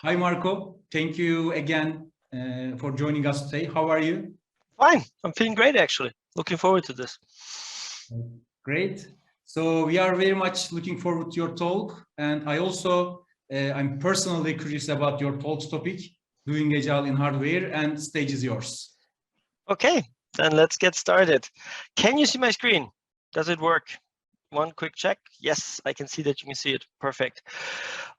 Hi, Marco. Thank you again for joining us today. How are you? Fine. I'm feeling great, actually. Looking forward to this. Great. So we are very much looking forward to your talk. And I also, I'm personally curious about your talk's topic, doing Agile in hardware, and stage is yours. Okay, then let's get started. Can you see my screen? Does it work? One quick check. Yes, I can see that you can see it. Perfect.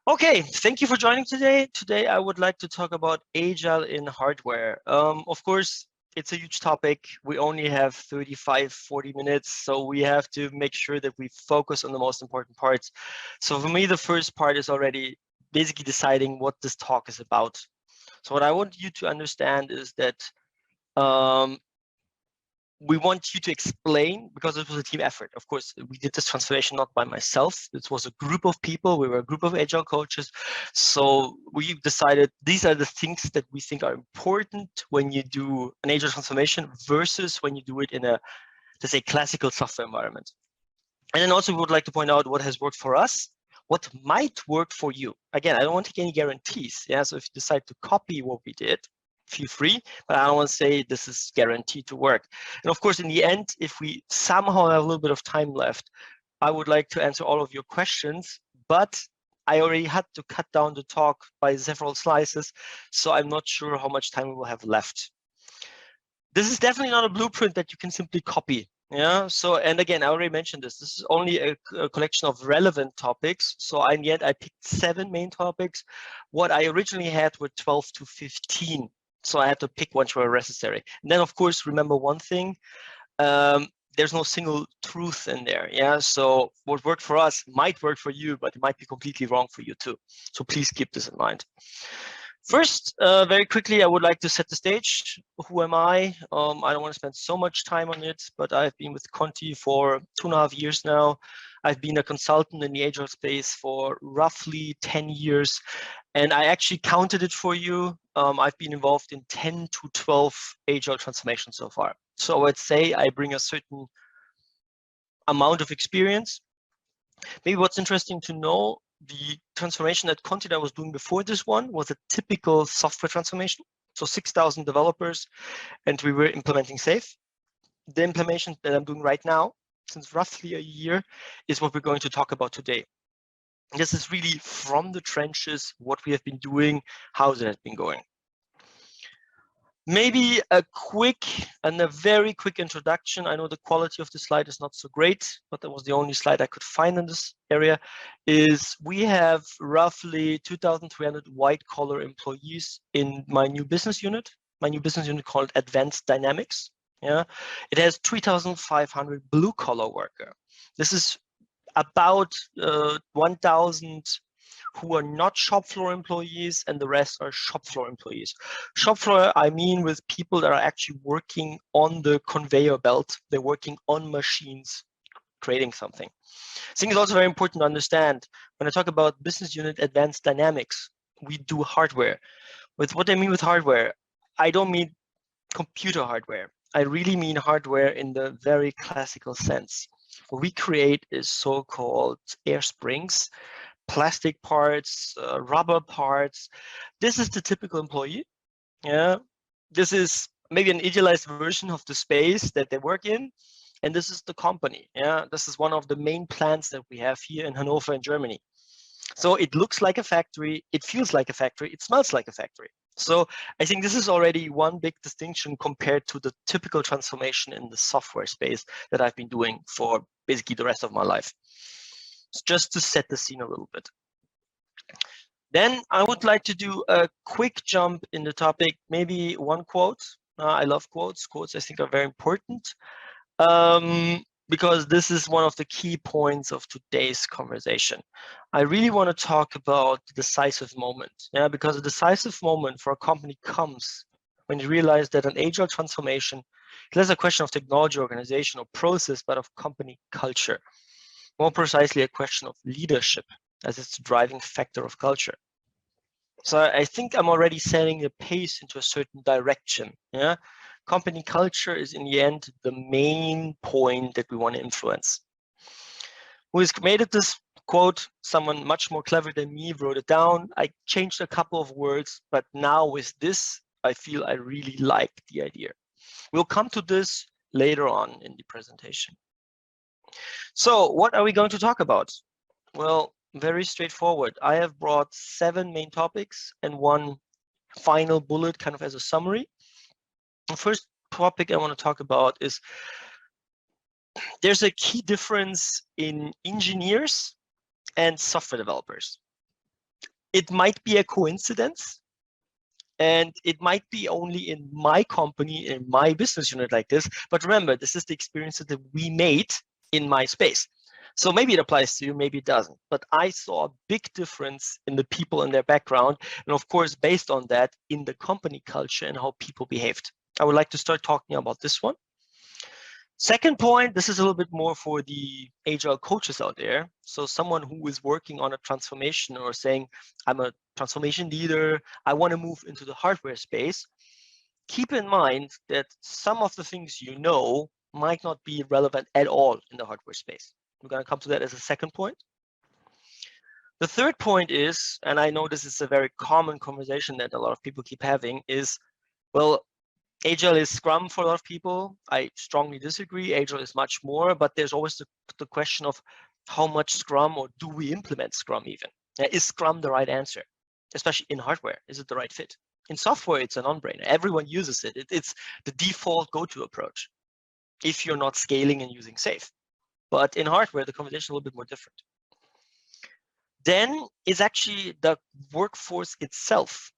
Okay, thank you for joining today. Today, I would like to talk about Agile in hardware. Of course, it's a huge topic. We only have 35, 40 minutes, so we have to make sure that we focus on the most important parts. So for me, the first part is already basically deciding what this talk is about. So what I want you to understand is that we want you to explain, because it was a team effort. Of course, we did this transformation not by myself. This was a group of people. We were a group of Agile coaches. So we decided these are the things that we think are important when you do an Agile transformation versus when you do it in a, let's say, classical software environment. And then also we would like to point out what has worked for us, what might work for you. Again, I don't want to take any guarantees. Yeah, so if you decide to copy what we did, feel free, but I don't want to say this is guaranteed to work. And of course, in the end, if we somehow have a little bit of time left, I would like to answer all of your questions, but I already had to cut down the talk by several slices, so I'm not sure how much time we will have left. This is definitely not a blueprint that you can simply copy. Yeah, so, and again, I already mentioned this is only a collection of relevant topics. So in the end, I picked 7 main topics. What I originally had were 12 to 15. So I had to pick which were necessary. And then, of course, remember one thing, there's no single truth in there. Yeah, so what worked for us might work for you, but it might be completely wrong for you too. So please keep this in mind. First, very quickly, I would like to set the stage. Who am I? I don't want to spend so much time on it, but I've been with Conti for 2.5 years now. I've been a consultant in the Agile space for roughly 10 years, and I actually counted it for you. I've been involved in 10 to 12 Agile transformations so far. So I would say I bring a certain amount of experience. Maybe what's interesting to know, the transformation that Conti was doing before this one was a typical software transformation. So 6,000 developers, and we were implementing SAFe. The implementation that I'm doing right now, since roughly a year, is what we're going to talk about today. This is really from the trenches, what we have been doing, how it has been going. Maybe a quick and a very quick introduction. I know the quality of the slide is not so great, but that was the only slide I could find in this area. Is we have roughly 2,300 white-collar employees in my new business unit. My new business unit called Advanced Dynamics. Yeah, it has 3,500 blue-collar worker. This is about 1,000 who are not shop floor employees, and the rest are shop floor employees. Shop floor, I mean with people that are actually working on the conveyor belt. They're working on machines, creating something. I think it's also very important to understand, when I talk about business unit Advanced Dynamics, we do hardware. With what I mean with hardware, I don't mean computer hardware. I really mean hardware in the very classical sense. What we create is so-called air springs, plastic parts, rubber parts. This is the typical employee. Yeah, this is maybe an idealized version of the space that they work in, and this is the company. Yeah, this is one of the main plants that we have here in Hanover in Germany. So it looks like a factory, it feels like a factory, it smells like a factory. So I think this is already one big distinction compared to the typical transformation in the software space that I've been doing for basically the rest of my life. Just to set the scene a little bit. Then I would like to do a quick jump in the topic, maybe one quote. I love quotes. Quotes I think are very important because this is one of the key points of today's conversation. I really want to talk about the decisive moment. Yeah, because a decisive moment for a company comes when you realize that an agile transformation is less a question of technology, organization, or process, but of company culture. More precisely, a question of leadership, as it's the driving factor of culture. So I think I'm already setting the pace into a certain direction. Yeah, company culture is in the end the main point that we want to influence. Who has created this quote, someone much more clever than me wrote it down. I changed a couple of words, but now with this, I feel I really like the idea. We'll come to this later on in the presentation. So what are we going to talk about? Well, very straightforward. I have brought 7 main topics and 1 final bullet kind of as a summary. The first topic I want to talk about is there's a key difference in engineers and software developers. It might be a coincidence, and it might be only in my company, in my business unit like this, but remember, this is the experience that we made in my space. So maybe it applies to you, maybe it doesn't, but I saw a big difference in the people and their background, and of course, based on that, in the company culture and how people behaved. I would like to start talking about this one. Second point, this is a little bit more for the Agile coaches out there. So someone who is working on a transformation or saying, I'm a transformation leader, I want to move into the hardware space. Keep in mind that some of the things you know might not be relevant at all in the hardware space. We're going to come to that as a second point. The third point is, and I know this is a very common conversation that a lot of people keep having, is, well, Agile is Scrum for a lot of people. I strongly disagree. Agile is much more, but there's always the question of how much Scrum, or do we implement Scrum even? Is Scrum the right answer? Especially in hardware, is it the right fit? In software, it's a non-brainer. Everyone uses it. It's the default go-to approach if you're not scaling and using safe. But in hardware, the conversation is a little bit more different. Then is actually the workforce itself.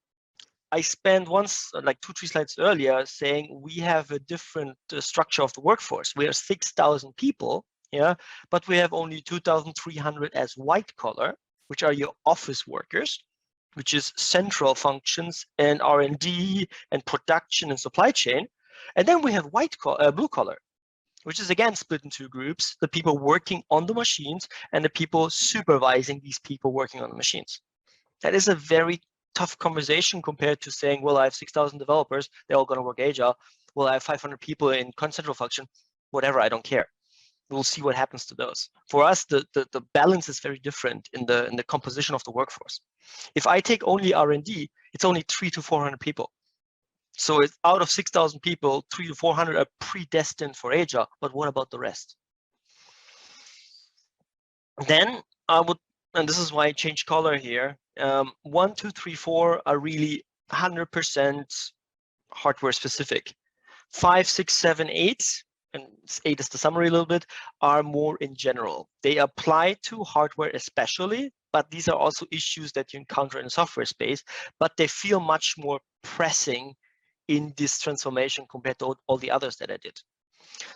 I spent once, like 2-3 slides earlier, saying we have a different structure of the workforce. We are 6,000 people, yeah, but we have only 2,300 as white collar, which are your office workers, which is central functions and R&D and production and supply chain. And then we have blue collar, which is again split in 2 groups: the people working on the machines and the people supervising these people working on the machines. That is a very tough conversation compared to saying, well, I have 6,000 developers, they're all going to work Agile. Well, I have 500 people in central function, whatever, I don't care. We'll see what happens to those. For us, the balance is very different in the composition of the workforce. If I take only R&D, it's only 300 to 400 people. So it's out of 6,000 people, 300 to 400 are predestined for Agile, but what about the rest? Then I would, and this is why I changed color here, 1, 2, 3, 4 are really 100% hardware specific. 5, 6, 7, 8, and 8 is the summary a little bit, are more in general. They apply to hardware especially, but these are also issues that you encounter in the software space, but they feel much more pressing in this transformation compared to all the others that I did.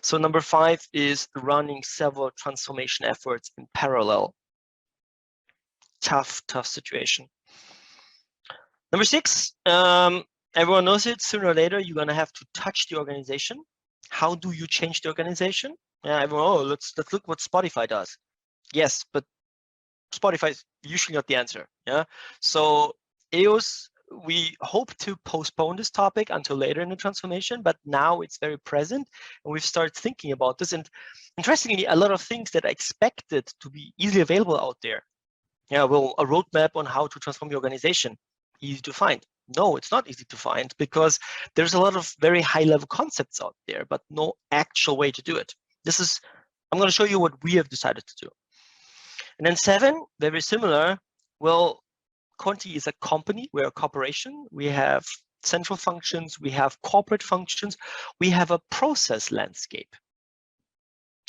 So number 5 is running several transformation efforts in parallel. Tough situation. Number 6, everyone knows it, sooner or later, you're going to have to touch the organization. How do you change the organization? Yeah, everyone, oh, let's look what Spotify does. Yes, but Spotify is usually not the answer. Yeah, so EOS, we hope to postpone this topic until later in the transformation, but now it's very present, and we've started thinking about this. And interestingly, a lot of things that I expected to be easily available out there. Yeah, well, a roadmap on how to transform your organization, easy to find. No, it's not easy to find, because there's a lot of very high-level concepts out there, but no actual way to do it. I'm going to show you what we have decided to do. And then 7, very similar. Well, Conti is a company, we're a corporation. We have central functions, we have corporate functions, we have a process landscape.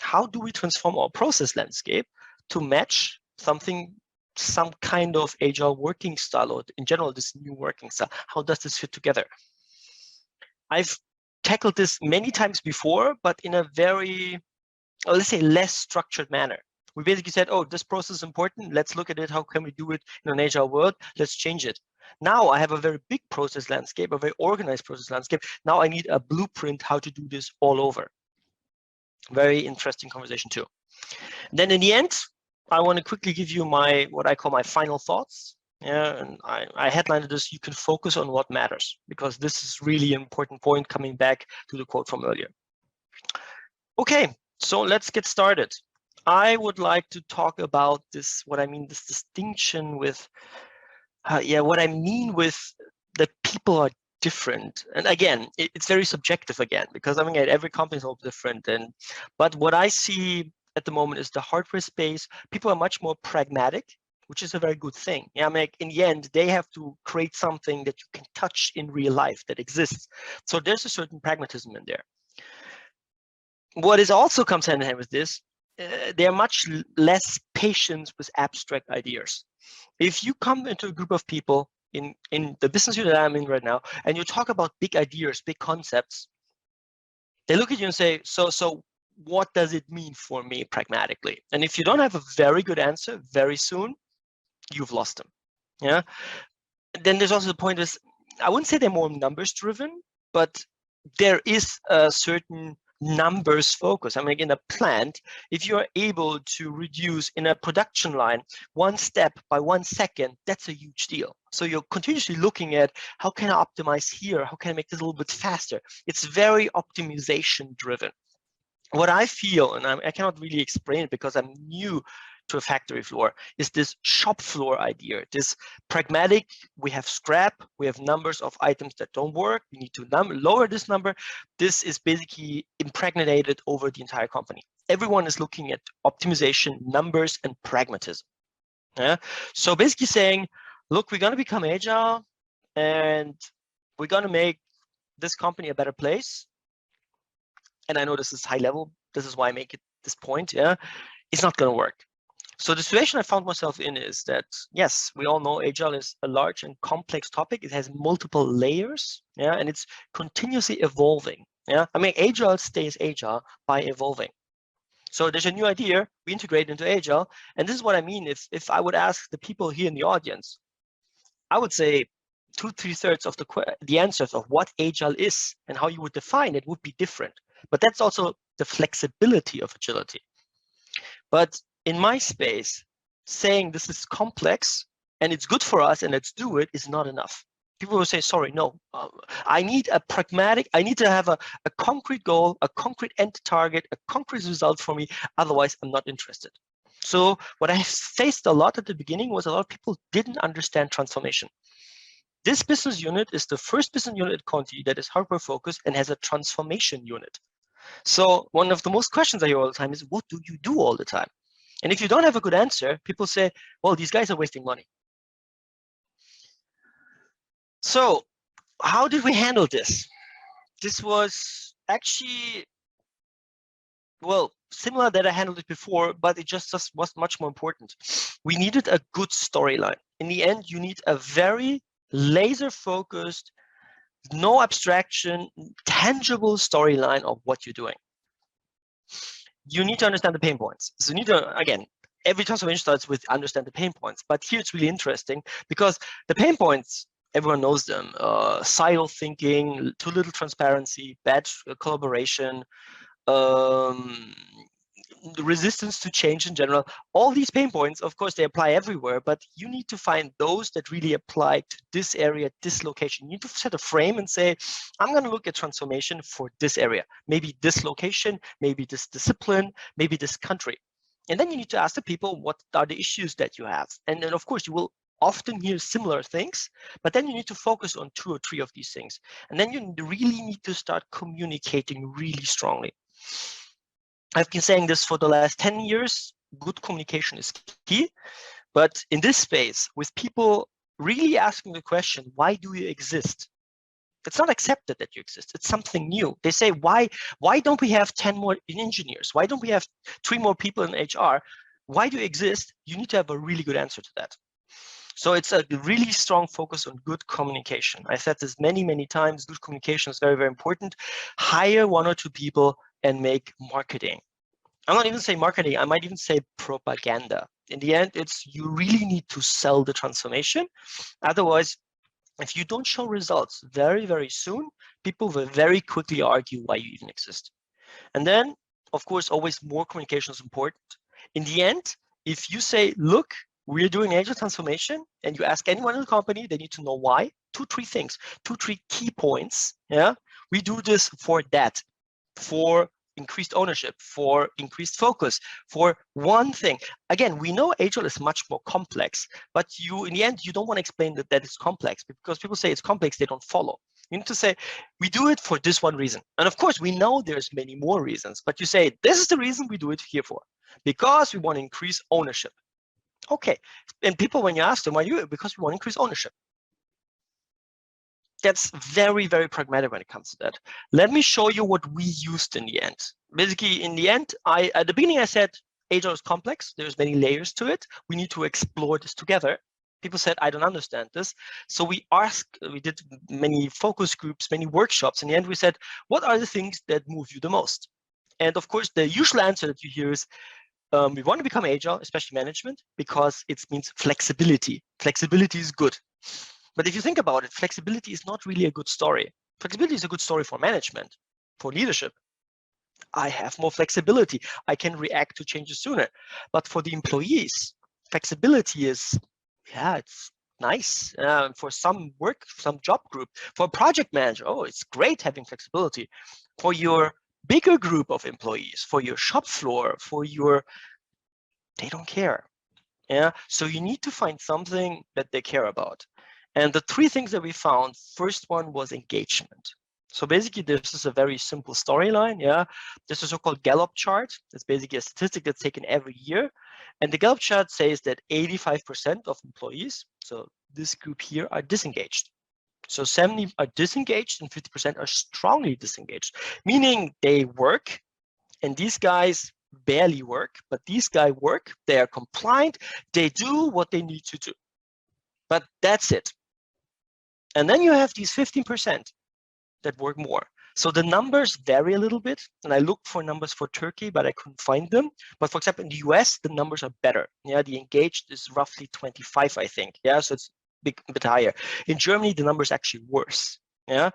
How do we transform our process landscape to match some kind of Agile working style, or in general, this new working style? How does this fit together? I've tackled this many times before, but in a very, let's say, less structured manner. We basically said, oh, this process is important. Let's look at it. How can we do it in an Agile world? Let's change it. Now I have a very big process landscape, a very organized process landscape. Now I need a blueprint how to do this all over. Very interesting conversation too. Then in the end, I want to quickly give you what I call my final thoughts. Yeah, and I headlined this: you can focus on what matters, because this is really an important point, coming back to the quote from earlier. Okay, so let's get started. I would like to talk about this, what I mean, this distinction with, what I mean with that people are different. And again, it's very subjective again, because I mean, every company is all different. But what I see at the moment is the hardware space, people are much more pragmatic, which is a very good thing. Yeah, I mean, in the end, they have to create something that you can touch in real life that exists. So there's a certain pragmatism in there. What is also comes hand in hand with this, they're much less patient with abstract ideas. If you come into a group of people in the business unit that I'm in right now, and you talk about big ideas, big concepts, they look at you and say, so what does it mean for me pragmatically? And if you don't have a very good answer very soon, you've lost them. Yeah. Then there's also the point is, I wouldn't say they're more numbers driven, but there is a certain numbers focus. I mean, in a plant, if you're able to reduce in a production line 1 step by 1 second, that's a huge deal. So you're continuously looking at how can I optimize here? How can I make this a little bit faster? It's very optimization driven. What I feel, and I cannot really explain it because I'm new to a factory floor, is this shop floor idea, this pragmatic, we have scrap, we have numbers of items that don't work, we need to lower this number. This is basically impregnated over the entire company. Everyone is looking at optimization, numbers, and pragmatism. Yeah. So basically saying, look, we're going to become agile and we're going to make this company a better place. And I know this is high level, this is why I make it this point, yeah, it's not going to work. So the situation I found myself in is that, yes, we all know Agile is a large and complex topic. It has multiple layers, yeah, and it's continuously evolving, yeah. I mean, Agile stays Agile by evolving. So there's a new idea, we integrate into Agile, and this is what I mean. If I would ask the people here in the audience, I would say 2-3 thirds of the answers of what Agile is and how you would define it would be different. But that's also the flexibility of agility. But in my space, saying this is complex and it's good for us and let's do it is not enough. People will say, sorry, no, I need a pragmatic, I need to have a concrete goal, a concrete end target, a concrete result for me. Otherwise, I'm not interested. So what I faced a lot at the beginning was a lot of people didn't understand transformation. This business unit is the first business unit at Conti that is hardware focused and has a transformation unit. So one of the most questions I hear all the time is, what do you do all the time? And if you don't have a good answer, people say, well, these guys are wasting money. So how did we handle this? This was actually, well, similar that I handled it before, but it just was much more important. We needed a good storyline. In the end, you need a very laser focused, no abstraction, tangible storyline of what you're doing. You need to understand the pain points. So you need to, again, every transformation starts with understand the pain points. But here it's really interesting because the pain points, everyone knows them. Silo thinking, too little transparency, bad collaboration, the resistance to change in general. All these pain points, of course, they apply everywhere, but you need to find those that really apply to this area, this location. You need to set a frame and say, I'm going to look at transformation for this area, maybe this location, maybe this discipline, maybe this country. And then you need to ask the people, what are the issues that you have? And then, of course, you will often hear similar things, but then you need to focus on 2 or 3 of these things. And then you really need to start communicating really strongly. I've been saying this for the last 10 years, good communication is key. But in this space, with people really asking the question, why do you exist? It's not accepted that you exist. It's something new. They say, why don't we have 10 more engineers? Why don't we have 3 more people in HR? Why do you exist? You need to have a really good answer to that. So it's a really strong focus on good communication. I said this many, many times. Good communication is very, very important. Hire 1 or 2 people and make marketing. I'm not even saying marketing. I might even say propaganda. In the end, it's you really need to sell the transformation. Otherwise, if you don't show results very, very soon, people will very quickly argue why you even exist. And then, of course, always more communication is important. In the end, if you say, look, we're doing agile transformation, and you ask anyone in the company, they need to know why. 2, 3 things, 2, 3 key points. Yeah, we do this for that, for increased ownership, for increased focus, for one thing. Again, we know Agile is much more complex, but in the end, you don't want to explain that it's complex, because people say it's complex, they don't follow. You need to say, we do it for this one reason. And of course, we know there's many more reasons, but you say, this is the reason we do it here for, because we want to increase ownership. Okay. And people, when you ask them, why do you do it? Because we want to increase ownership. That's very, very pragmatic when it comes to that. Let me show you what we used in the end. Basically, in the end, at the beginning, I said, Agile is complex. There's many layers to it. We need to explore this together. People said, I don't understand this. So we did many focus groups, many workshops. In the end, we said, what are the things that move you the most? And of course, the usual answer that you hear is, we want to become Agile, especially management, because it means flexibility. Flexibility is good. But if you think about it, flexibility is not really a good story. Flexibility is a good story for management, for leadership. I have more flexibility. I can react to changes sooner. But for the employees, flexibility is, yeah, it's nice. For some job group, for a project manager, oh, it's great having flexibility. For your bigger group of employees, for your shop floor, they don't care. Yeah, so you need to find something that they care about. And the three things that we found, first one was engagement. So basically, this is a very simple storyline. Yeah, this is a so-called Gallup chart. It's basically a statistic that's taken every year. And the Gallup chart says that 85% of employees, so this group here, are disengaged. So 70 are disengaged and 50% are strongly disengaged, meaning they work, and these guys barely work, but these guys work, they are compliant, they do what they need to do. But that's it. And then you have these 15% that work more. So the numbers vary a little bit. And I looked for numbers for Turkey, but I couldn't find them. But for example, in the US, the numbers are better. Yeah, the engaged is roughly 25, I think. Yeah, so it's a bit higher. In Germany, the number is actually worse. Yeah.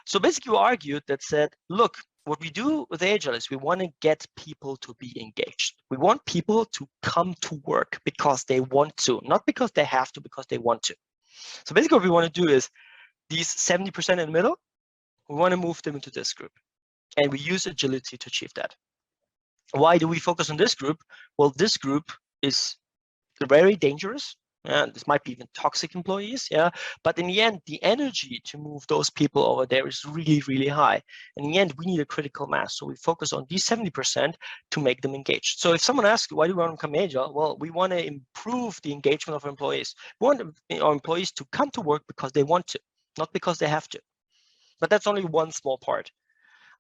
So basically, we argued that said, look, what we do with Agile is we want to get people to be engaged. We want people to come to work because they want to, not because they have to, because they want to. So basically what we want to do is these 70% in the middle, we want to move them into this group. And we use agility to achieve that. Why do we focus on this group? Well, this group is very dangerous. And this might be even toxic employees, yeah. But in the end, the energy to move those people over there is really, really high. And in the end, we need a critical mass. So we focus on these 70% to make them engaged. So if someone asks, why do we want to become Agile? Well, we want to improve the engagement of our employees. We want our employees to come to work because they want to, not because they have to. But that's only one small part.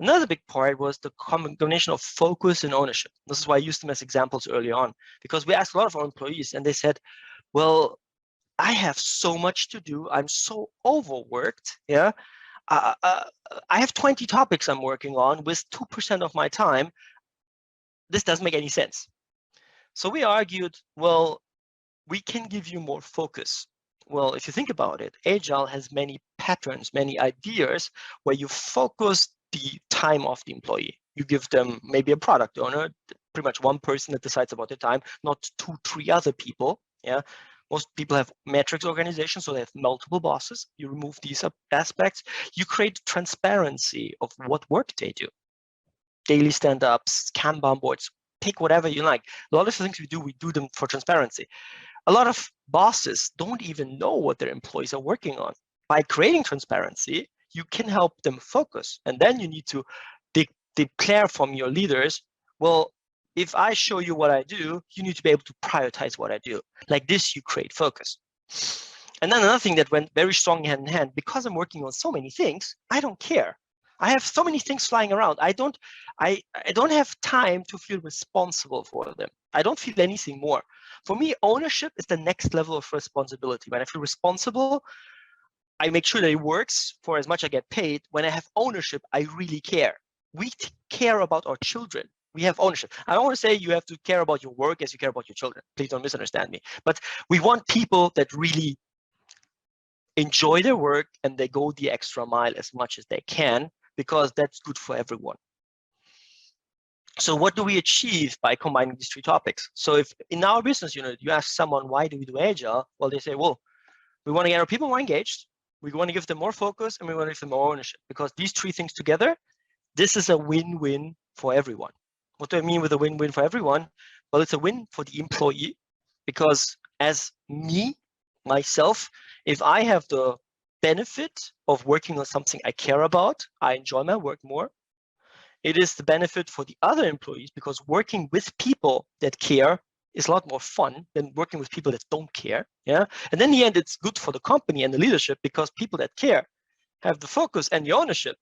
Another big part was the combination of focus and ownership. This is why I used them as examples early on, because we asked a lot of our employees and they said, well, I have so much to do. I'm so overworked. Yeah, I have 20 topics I'm working on with 2% of my time. This doesn't make any sense. So we argued, well, we can give you more focus. Well, if you think about it, Agile has many patterns, many ideas where you focus the time of the employee. You give them maybe a product owner, pretty much one person that decides about their time, not 2, 3 other people. Yeah, most people have metrics organizations, so they have multiple bosses. You remove these aspects. You create transparency of what work they do. Daily stand-ups, Kanban boards, pick whatever you like. A lot of the things we do them for transparency. A lot of bosses don't even know what their employees are working on. By creating transparency, you can help them focus. And then you need to declare from your leaders, well, if I show you what I do, you need to be able to prioritize what I do. Like this, you create focus. And then another thing that went very strong hand in hand, because I'm working on so many things, I don't care. I have so many things flying around. I don't have time to feel responsible for them. I don't feel anything more. For me, ownership is the next level of responsibility. When I feel responsible, I make sure that it works for as much I get paid. When I have ownership, I really care. We care about our children. We have ownership. I don't want to say you have to care about your work as you care about your children. Please don't misunderstand me. But we want people that really enjoy their work and they go the extra mile as much as they can, because that's good for everyone. So what do we achieve by combining these 3 topics? So if in our business unit, you ask someone, why do we do Agile? Well, they say, well, we want to get our people more engaged. We want to give them more focus and we want to give them more ownership, because these 3 things together, this is a win-win for everyone. What do I mean with a win-win for everyone? Well, it's a win for the employee, because as myself, if I have the benefit of working on something I care about, I enjoy my work more. It is the benefit for the other employees, because working with people that care is a lot more fun than working with people that don't care. Yeah. And then in the end, it's good for the company and the leadership, because people that care have the focus and the ownership.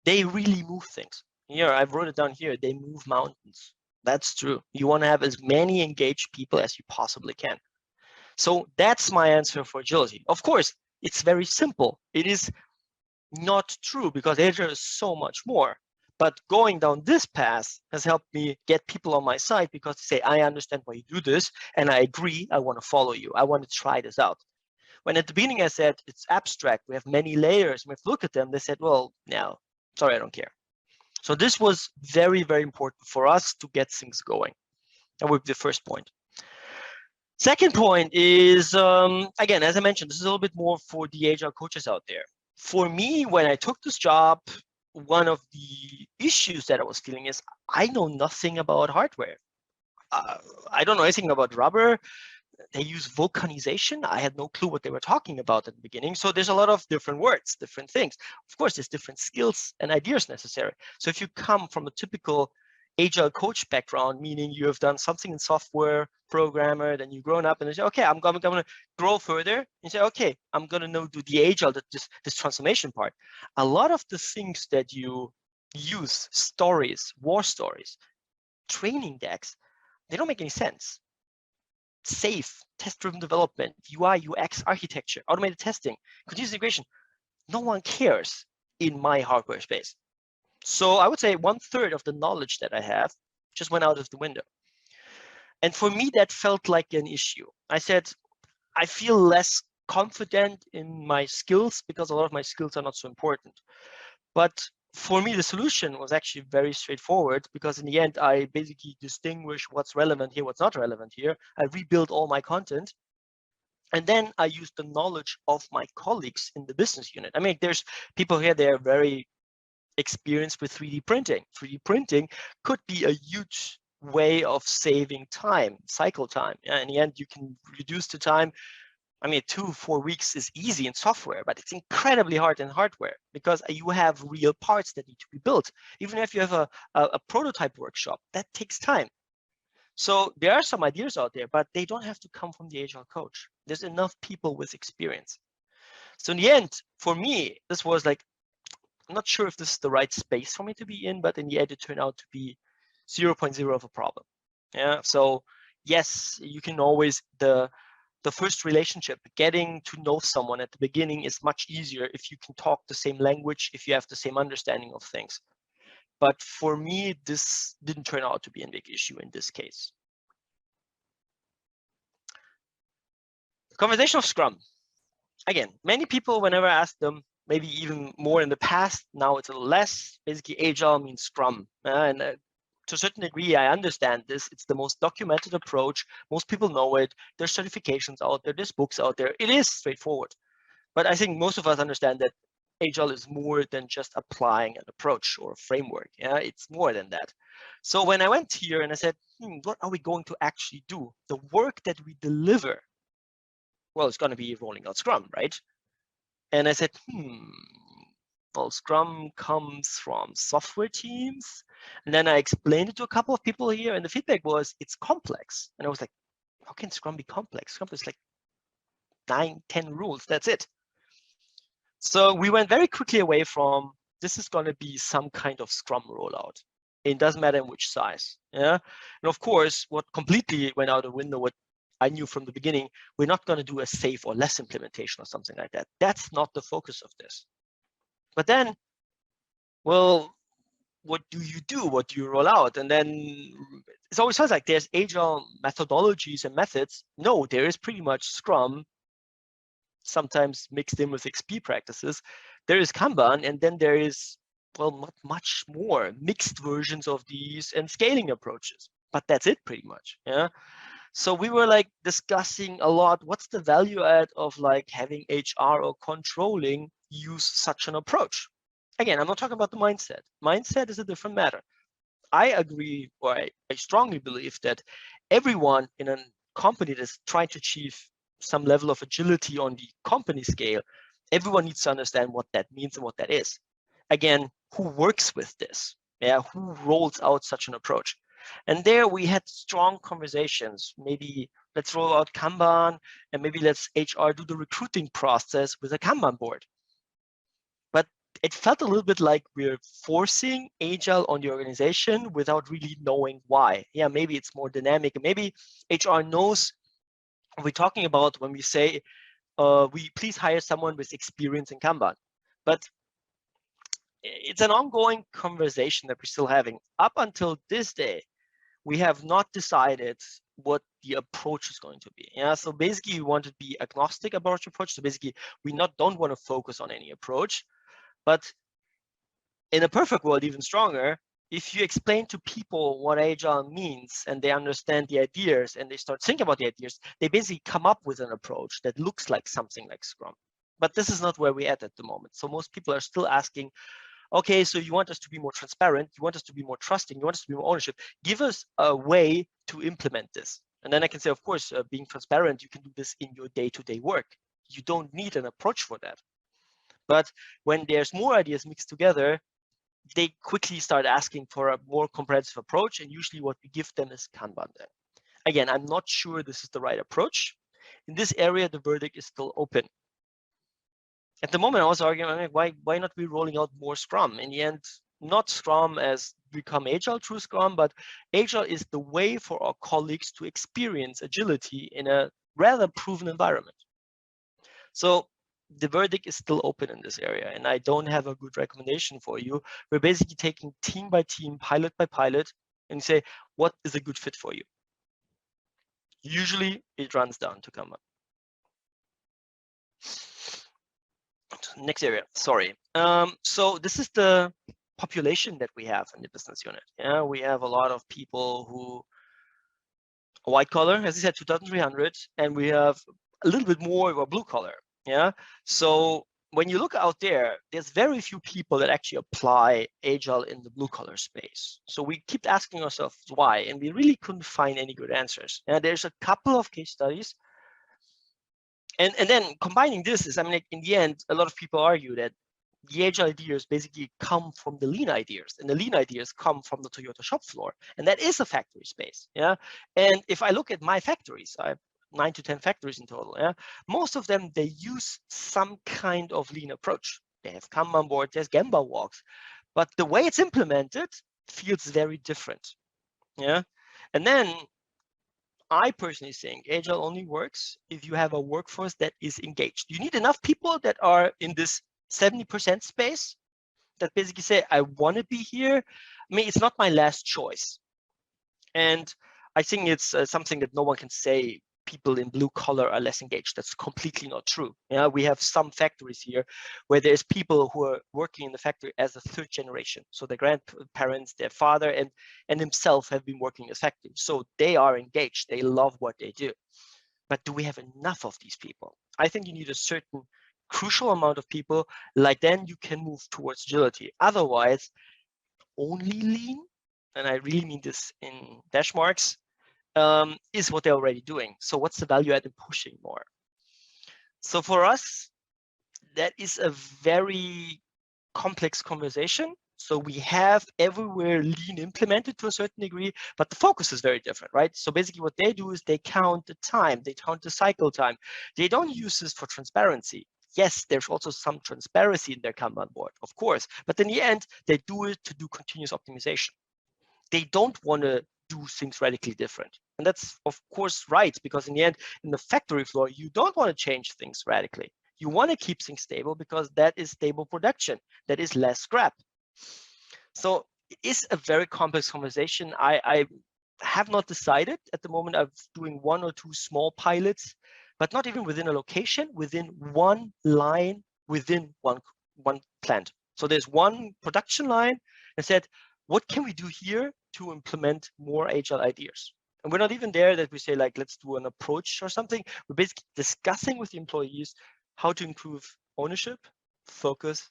They really move things. Here, I wrote it down here. They move mountains. That's true. You want to have as many engaged people as you possibly can. So that's my answer for agility. Of course, it's very simple. It is not true, because Agile is so much more. But going down this path has helped me get people on my side, because they say, I understand why you do this, and I agree, I want to follow you. I want to try this out. When at the beginning I said, it's abstract, we have many layers, we have to look at them, they said, well, no, sorry, I don't care. So this was very, very important for us to get things going. That would be the first point. Second point is, again, as I mentioned, this is a little bit more for the Agile coaches out there. For me, when I took this job, one of the issues that I was feeling is I know nothing about hardware. I don't know anything about rubber. They use vulcanization. I had no clue what they were talking about at the beginning. So there's a lot of different words, different things. Of course, there's different skills and ideas necessary. So if you come from a typical Agile coach background, meaning you have done something in software, programmer, then you've grown up and you say, okay, I'm going to grow further. You say, okay, I'm going to do the Agile, this transformation part. A lot of the things that you use, stories, war stories, training decks, they don't make any sense. Safe, test-driven development, UI, UX architecture, automated testing, continuous integration. No one cares in my hardware space. So I would say 1/3 of the knowledge that I have just went out of the window. And for me, that felt like an issue. I said, I feel less confident in my skills, because a lot of my skills are not so important. But for me, the solution was actually very straightforward, because in the end, I basically distinguish what's relevant here, what's not relevant here. I rebuild all my content. And then I use the knowledge of my colleagues in the business unit. I mean, there's people here, they're very experienced with 3D printing. 3D printing could be a huge way of saving time, cycle time. In the end, you can reduce the time. I mean, 2-4 weeks is easy in software, but it's incredibly hard in hardware, because you have real parts that need to be built. Even if you have a prototype workshop, that takes time. So there are some ideas out there, but they don't have to come from the Agile coach. There's enough people with experience. So in the end, for me, this was like, I'm not sure if this is the right space for me to be in, but in the end, it turned out to be 0.0 of a problem. Yeah. So yes, you can always, the first relationship, getting to know someone at the beginning is much easier if you can talk the same language, if you have the same understanding of things. But for me, this didn't turn out to be a big issue in this case. Conversation of Scrum. Again, many people, whenever I ask them, maybe even more in the past, now it's a little less, basically Agile means Scrum. And to a certain degree, I understand this. It's the most documented approach. Most people know it. There's certifications out there. There's books out there. It is straightforward. But I think most of us understand that Agile is more than just applying an approach or a framework. Yeah, it's more than that. So when I went here and I said, what are we going to actually do? The work that we deliver, well, it's going to be rolling out Scrum, right? And I said, well, Scrum comes from software teams. And then I explained it to a couple of people here, and the feedback was, it's complex. And I was like, how can Scrum be complex? Scrum is like 9-10 rules, that's it. So we went very quickly away from, this is going to be some kind of Scrum rollout. It doesn't matter in which size. Yeah. And of course, what completely went out the window, what I knew from the beginning, we're not going to do a safe or less implementation or something like that. That's not the focus of this. But then, well, what do you do? What do you roll out? And then it always sounds like there's Agile methodologies and methods. No, there is pretty much Scrum, sometimes mixed in with XP practices. There is Kanban, and then there is, well, not much more mixed versions of these and scaling approaches. But that's it pretty much. Yeah. So we were like discussing a lot, what's the value add of like having HR or controlling use such an approach? Again, I'm not talking about the mindset. Mindset is a different matter. I agree, or I strongly believe that everyone in a company that's trying to achieve some level of agility on the company scale, everyone needs to understand what that means and what that is. Again, who works with this? Yeah, who rolls out such an approach? And there we had strong conversations. Maybe let's roll out Kanban, and maybe let's HR do the recruiting process with a Kanban board. But it felt a little bit like we're forcing Agile on the organization without really knowing why. Yeah, maybe it's more dynamic. Maybe HR knows what we're talking about when we say, we please hire someone with experience in Kanban. But it's an ongoing conversation that we're still having. Up until this day, we have not decided what the approach is going to be. Yeah, so basically we want to be agnostic about our approach. So basically we don't want to focus on any approach, but in a perfect world, even stronger, if you explain to people what Agile means and they understand the ideas and they start thinking about the ideas, they basically come up with an approach that looks like something like Scrum. But this is not where we're at the moment. So most people are still asking, okay, so you want us to be more transparent, you want us to be more trusting, you want us to be more ownership. Give us a way to implement this. And then I can say, of course, being transparent, you can do this in your day-to-day work. You don't need an approach for that. But when there's more ideas mixed together, they quickly start asking for a more comprehensive approach. And usually what we give them is Kanban then. Again, I'm not sure this is the right approach. In this area, the verdict is still open. At the moment, I was arguing, why not be rolling out more Scrum? In the end, not Scrum as become Agile through Scrum, but Agile is the way for our colleagues to experience agility in a rather proven environment. So the verdict is still open in this area, and I don't have a good recommendation for you. We're basically taking team by team, pilot by pilot, and say, what is a good fit for you? Usually it runs down to Kanban. Next area, sorry. So this is the population that we have in the business unit. Yeah, we have a lot of people who are white collar, as I said, 2,300, and we have a little bit more of a blue collar. Yeah, so when you look out there, there's very few people that actually apply Agile in the blue collar space. So we keep asking ourselves why, and we really couldn't find any good answers. And there's a couple of case studies. And then combining this is, I mean, like, in the end, a lot of people argue that the Agile ideas basically come from the lean ideas, and the lean ideas come from the Toyota shop floor, and that is a factory space. Yeah, and if I look at my factories, I have 9 to 10 factories in total. Yeah, most of them, they use some kind of lean approach. They have Kanban board, there's Gemba walks, but the way it's implemented feels very different. Yeah, and then I personally think Agile only works if you have a workforce that is engaged. You need enough people that are in this 70% space that basically say, I want to be here. I mean, it's not my last choice. And I think it's something that no one can say people in blue collar are less engaged. That's completely not true. Yeah, we have some factories here where there's people who are working in the factory as a third generation. So their grandparents, their father, and himself have been working in the factory. So they are engaged. They love what they do. But do we have enough of these people? I think you need a certain crucial amount of people, like then you can move towards agility. Otherwise, only lean, and I really mean this in dash marks, is what they're already doing. So what's the value add in pushing more? So for us, that is a very complex conversation. So we have everywhere lean implemented to a certain degree, but the focus is very different, right? So basically what they do is they count the time, they count the cycle time. They don't use this for transparency. Yes, there's also some transparency in their Kanban board, of course, but in the end, they do it to do continuous optimization. They don't want to do things radically different. And that's, of course, right, because in the end, in the factory floor, you don't want to change things radically. You want to keep things stable because that is stable production. That is less scrap. So it is a very complex conversation. I have not decided at the moment. I'm doing 1 or 2 small pilots, but not even within a location, within one line, within one plant. So there's one production line and said, what can we do here to implement more Agile ideas? And we're not even there that we say, like, let's do an approach or something. We're basically discussing with the employees how to improve ownership, focus,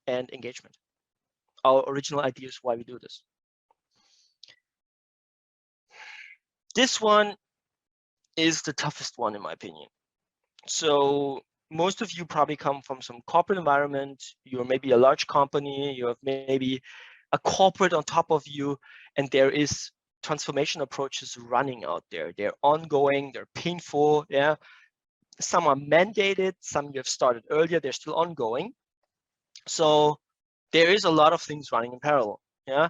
and engagement. Our original idea is why we do this. This one is the toughest one in my opinion. So most of you probably come from some corporate environment. You're maybe a large company. You have maybe a corporate on top of you, and there is transformation approaches running out there. They're ongoing. They're painful. Yeah, some are mandated. Some you have started earlier. They're still ongoing. So there is a lot of things running in parallel. Yeah.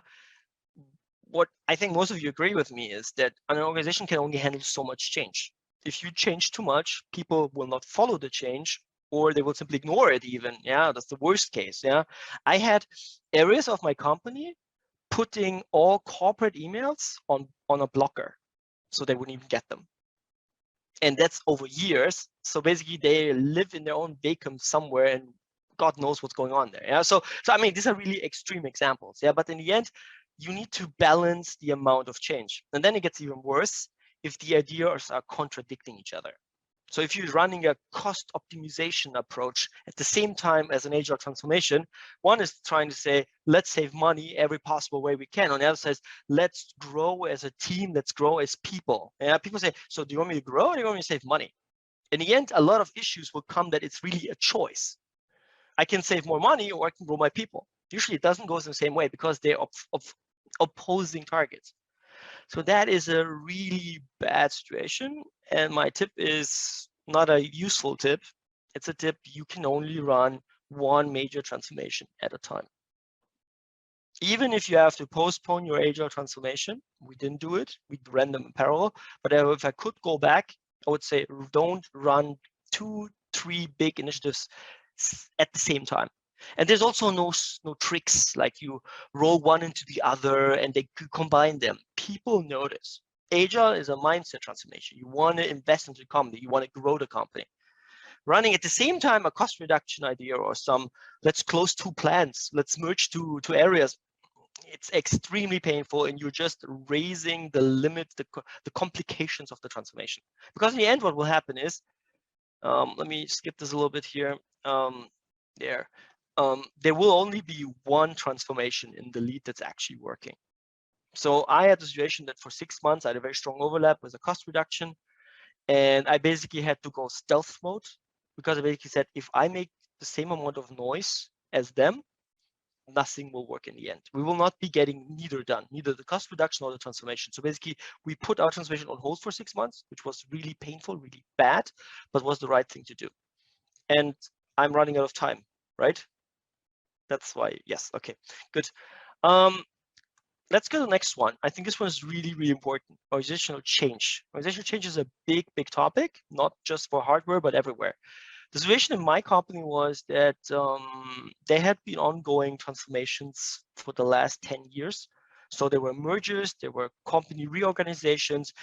What I think most of you agree with me is that an organization can only handle so much change. If you change too much, people will not follow the change, or they will simply ignore it even. Yeah, that's the worst case. Yeah, I had areas of my company putting all corporate emails on a blocker so they wouldn't even get them. And that's over years. So basically they live in their own vacuum somewhere, and God knows what's going on there. Yeah. So I mean, these are really extreme examples. Yeah. But in the end, you need to balance the amount of change. And then it gets even worse if the ideas are contradicting each other. So if you're running a cost optimization approach at the same time as an agile transformation, one is trying to say, let's save money every possible way we can. On the other side, let's grow as a team, let's grow as people. Yeah, people say, so do you want me to grow or do you want me to save money? In the end, a lot of issues will come that it's really a choice. I can save more money or I can grow my people. Usually it doesn't go the same way because they're opposing targets. So that is a really bad situation. And my tip is not a useful tip. It's a tip you can only run one major transformation at a time. Even if you have to postpone your agile transformation, we didn't do it. We ran them in parallel. But if I could go back, I would say don't run 2-3 big initiatives at the same time. And there's also no tricks like you roll one into the other and they combine them. People notice. Agile is a mindset transformation. You want to invest into the company. You want to grow the company. Running at the same time a cost reduction idea or some, let's close 2 plants, let's merge two areas. It's extremely painful and you're just raising the limits, the complications of the transformation. Because in the end, what will happen is, let me skip this a little bit here. There will only be one transformation in the lead that's actually working. So I had the situation that for 6 months, I had a very strong overlap with a cost reduction. And I basically had to go stealth mode because I basically said, if I make the same amount of noise as them, nothing will work in the end. We will not be getting neither done, neither the cost reduction or the transformation. So basically, we put our transformation on hold for 6 months, which was really painful, really bad, but was the right thing to do. And I'm running out of time, right? That's why, yes, okay, good. Let's go to the next one. I think this one is really, really important. Organizational change. Organizational change is a big, big topic, not just for hardware, but everywhere. The situation in my company was that there had been ongoing transformations for the last 10 years. So there were mergers, there were company reorganizations.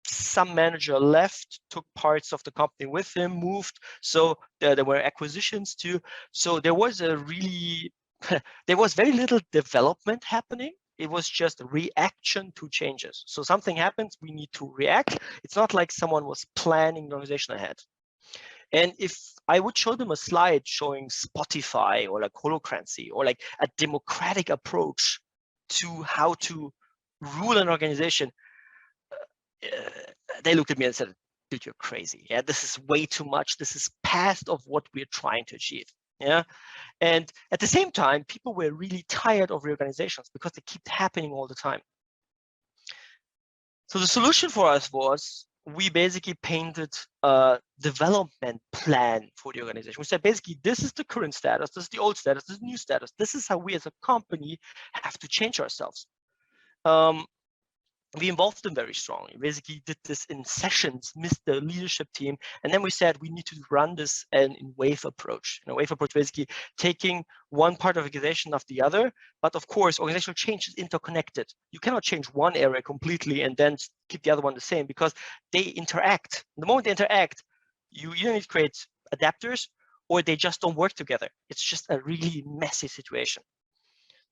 Some manager left, took parts of the company with him, moved. So there were acquisitions too. So there was a really, there was very little development happening. It was just reaction to changes. So something happens, we need to react. It's not like someone was planning the organization ahead. And if I would show them a slide showing Spotify or like holocracy or like a democratic approach to how to rule an organization, they looked at me and said, dude, you're crazy. Yeah, this is way too much. This is past of what we're trying to achieve. Yeah. And at the same time, people were really tired of reorganizations because they keep happening all the time. So the solution for us was we basically painted a development plan for the organization. We said, basically, this is the current status, this is the old status, this is the new status. This is how we as a company have to change ourselves. We involved them very strongly. Basically did this in sessions, missed the leadership team. And then we said, we need to run this in wave approach. In a wave approach, basically taking one part of organization after the other. But of course, organizational change is interconnected. You cannot change one area completely and then keep the other one the same because they interact. The moment they interact, you either need to create adapters or they just don't work together. It's just a really messy situation.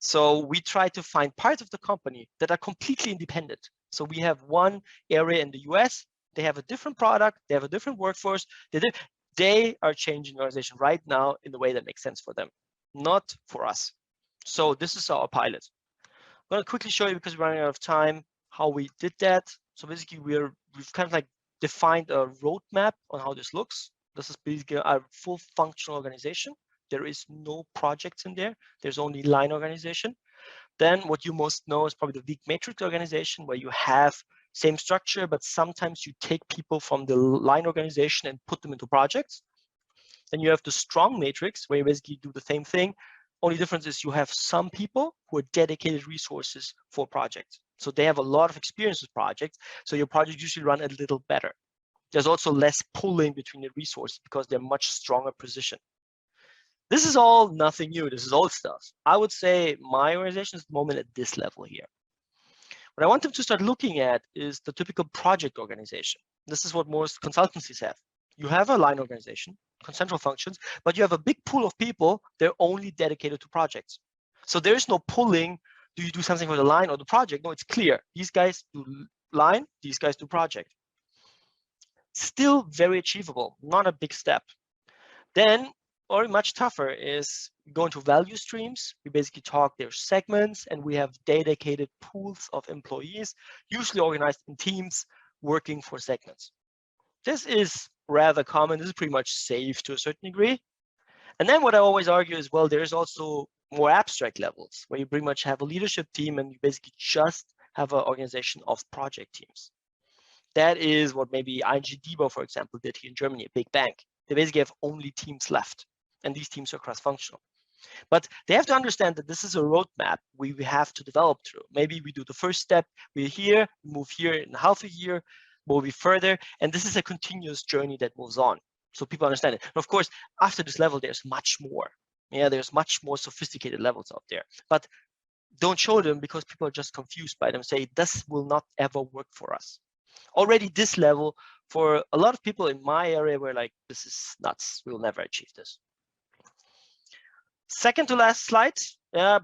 So we try to find parts of the company that are completely independent. So we have one area in the US, they have a different product, they have a different workforce, they are changing the organization right now in the way that makes sense for them, not for us. So this is our pilot. I'm going to quickly show you, because we're running out of time, how we did that. So basically we've kind of like defined a roadmap on how this looks. This is basically our full functional organization. There is no projects in there. There's only line organization. Then what you most know is probably the weak matrix organization, where you have same structure, but sometimes you take people from the line organization and put them into projects. Then you have the strong matrix, where you basically do the same thing. Only difference is you have some people who are dedicated resources for projects. So they have a lot of experience with projects. So your projects usually run a little better. There's also less pulling between the resources because they're much stronger position. This is all nothing new. This is old stuff. I would say my organization is at the moment at this level here. What I want them to start looking at is the typical project organization. This is what most consultancies have. You have a line organization, central functions, but you have a big pool of people. They're only dedicated to projects. So there is no pulling. Do you do something for the line or the project? No, it's clear. These guys do line, these guys do project. Still very achievable, not a big step. Then, or much tougher, is go into value streams. We basically talk their segments, and we have dedicated pools of employees, usually organized in teams working for segments. This is rather common. This is pretty much safe to a certain degree. And then what I always argue is, well, there's also more abstract levels where you pretty much have a leadership team and you basically just have an organization of project teams. That is what maybe ING DIBA, for example, did here in Germany, a big bank. They basically have only teams left, and these teams are cross-functional. But they have to understand that this is a roadmap we have to develop through. Maybe we do the first step, we're here, move here in half a year, move further, and this is a continuous journey that moves on. So people understand it. And of course, after this level, there's much more. Yeah, there's much more sophisticated levels out there. But don't show them because people are just confused by them, say, this will not ever work for us. Already this level, for a lot of people in my area, were like, this is nuts. We'll never achieve this. Second to last slide,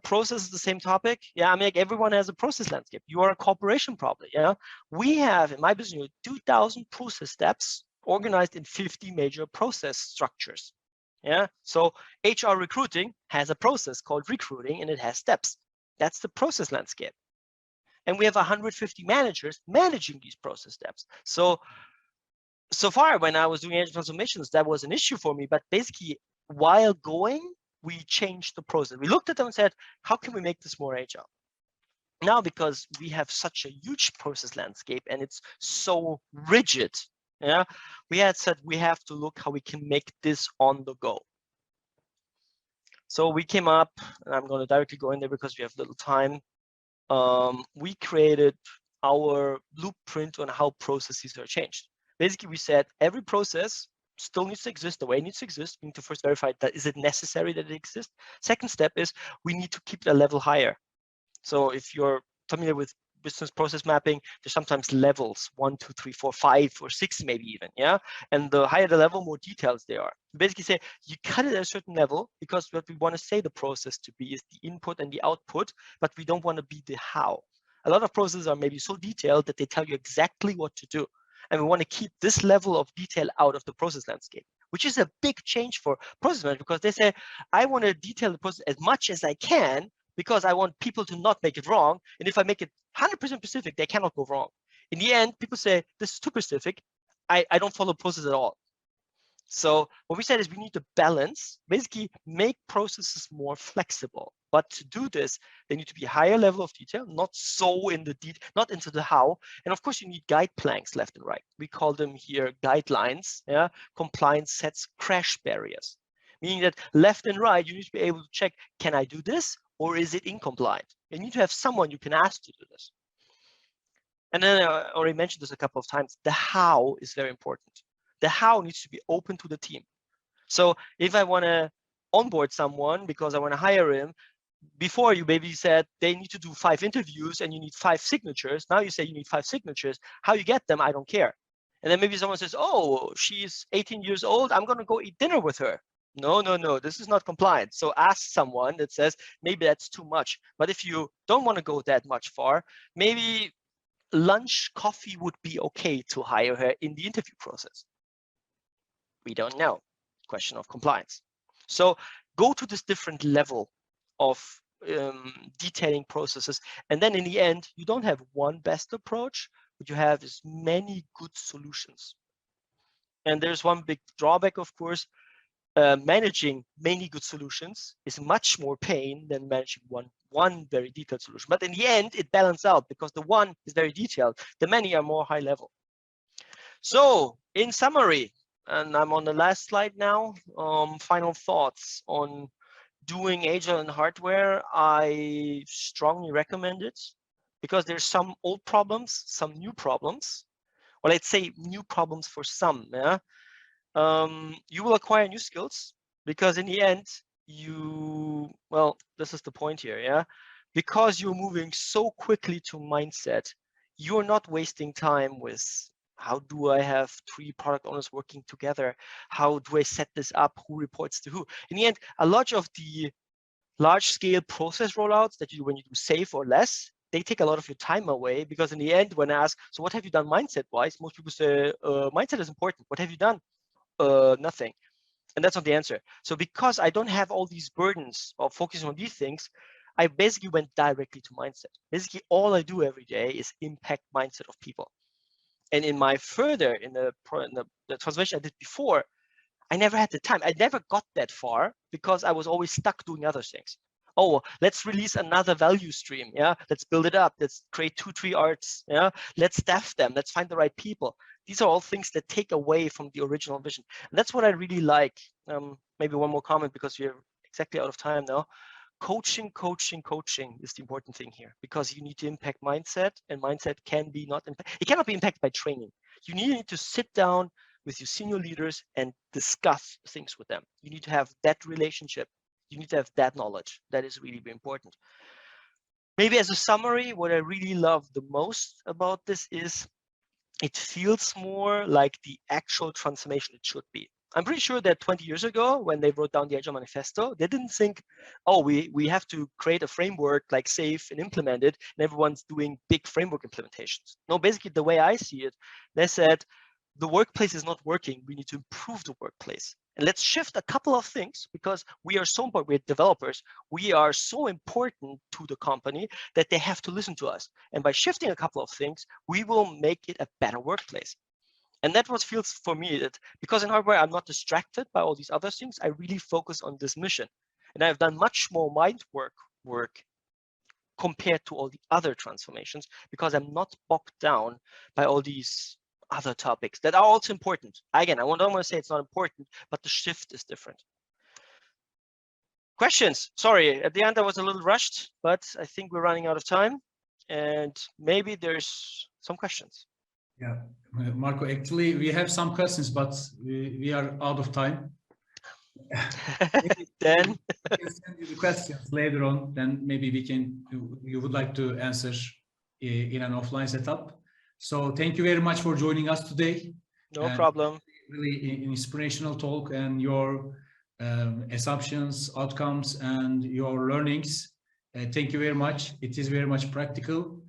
process is the same topic. Yeah, I mean, like everyone has a process landscape. You are a corporation probably, yeah? We have, in my business unit, 2,000 process steps organized in 50 major process structures. Yeah, so HR recruiting has a process called recruiting, and it has steps. That's the process landscape. And we have 150 managers managing these process steps. So far, when I was doing agile transformations, that was an issue for me. But basically, while going, we changed the process. We looked at them and said, how can we make this more agile? Now, because we have such a huge process landscape and it's so rigid, yeah, we had said we have to look how we can make this on the go. So we came up, and I'm going to directly go in there because we have little time. We created our blueprint on how processes are changed. Basically, we said every process still needs to exist the way it needs to exist. We need to first verify that is it necessary that it exists. Second step is we need to keep it a level higher. So if you're familiar with business process mapping, there's sometimes levels 1, 2, 3, 4, 5, or 6 maybe even, yeah. And the higher the level, more details they are. You basically say you cut it at a certain level because what we want to say the process to be is the input and the output, but we don't want to be the how. A lot of processes are maybe so detailed that they tell you exactly what to do. And we want to keep this level of detail out of the process landscape, which is a big change for process managers because they say, I want to detail the process as much as I can because I want people to not make it wrong. And if I make it 100% specific, they cannot go wrong. In the end, people say, this is too specific. I don't follow process at all. So what we said is we need to balance, basically make processes more flexible. But to do this, they need to be a higher level of detail, not so in the not into the how. And of course, you need guide planks left and right. We call them here guidelines, yeah, compliance sets, crash barriers. Meaning that left and right, you need to be able to check, can I do this or is it incompliant? You need to have someone you can ask to do this. And then I already mentioned this a couple of times, the how is very important. The how needs to be open to the team. So if I want to onboard someone because I want to hire him, before you maybe said they need to do 5 interviews and you need 5 signatures. Now you say you need 5 signatures. How you get them, I don't care. And then maybe someone says, oh, she's 18 years old. I'm going to go eat dinner with her. No, this is not compliant. So ask someone that says, maybe that's too much. But if you don't want to go that much far, maybe lunch, coffee would be okay to hire her in the interview process. We don't know. Question of compliance. So go to this different level of detailing processes. And then in the end, you don't have one best approach, what you have is many good solutions. And there's one big drawback, of course. Managing many good solutions is much more pain than managing one very detailed solution. But in the end, it balances out because the one is very detailed. The many are more high level. So in summary, and I'm on the last slide now, final thoughts on doing Agile in hardware. I strongly recommend it because there's some old problems, some new problems, or let's say new problems for some. Yeah, you will acquire new skills because in the end, this is the point here. Yeah, because you're moving so quickly to mindset, you're not wasting time with how do I have 3 product owners working together? How do I set this up? Who reports to who? In the end, a lot of the large scale process rollouts that you do when you do safe or less, they take a lot of your time away because in the end, when I ask, so what have you done mindset wise? Most people say, mindset is important. What have you done? Nothing. And that's not the answer. So because I don't have all these burdens of focusing on these things, I basically went directly to mindset. Basically, all I do every day is impact mindset of people. And in my further, in the transformation I did before, I never had the time. I never got that far because I was always stuck doing other things. Oh, let's release another value stream. Yeah, let's build it up. Let's create 2, 3 arts. Yeah, let's staff them. Let's find the right people. These are all things that take away from the original vision. And that's what I really like. Maybe one more comment because we're exactly out of time now. Coaching is the important thing here because you need to impact mindset, and mindset can be it cannot be impacted by training. You need to sit down with your senior leaders and discuss things with them. You need to have that relationship. You need to have that knowledge. That is really important. Maybe as a summary, what I really love the most about this is it feels more like the actual transformation it should be. I'm pretty sure that 20 years ago, when they wrote down the Agile Manifesto, they didn't think, oh, we have to create a framework like SAFe and implement it, and everyone's doing big framework implementations. No, basically the way I see it, they said, the workplace is not working. We need to improve the workplace. And let's shift a couple of things because we are so important, we're developers. We are so important to the company that they have to listen to us. And by shifting a couple of things, we will make it a better workplace. And that what feels for me that because in hardware, I'm not distracted by all these other things. I really focus on this mission. And I've done much more mind work compared to all the other transformations because I'm not bogged down by all these other topics that are also important. Again, I don't want to say it's not important, but the shift is different. Questions? Sorry, at the end I was a little rushed, but I think we're running out of time and maybe there's some questions. Yeah, Marco, actually we have some questions, but we are out of time. Then we can send you the questions later on, then maybe you would like to answer in an offline setup. So thank you very much for joining us today. No problem. Really inspirational talk and your assumptions, outcomes, and your learnings. Thank you very much. It is very much practical.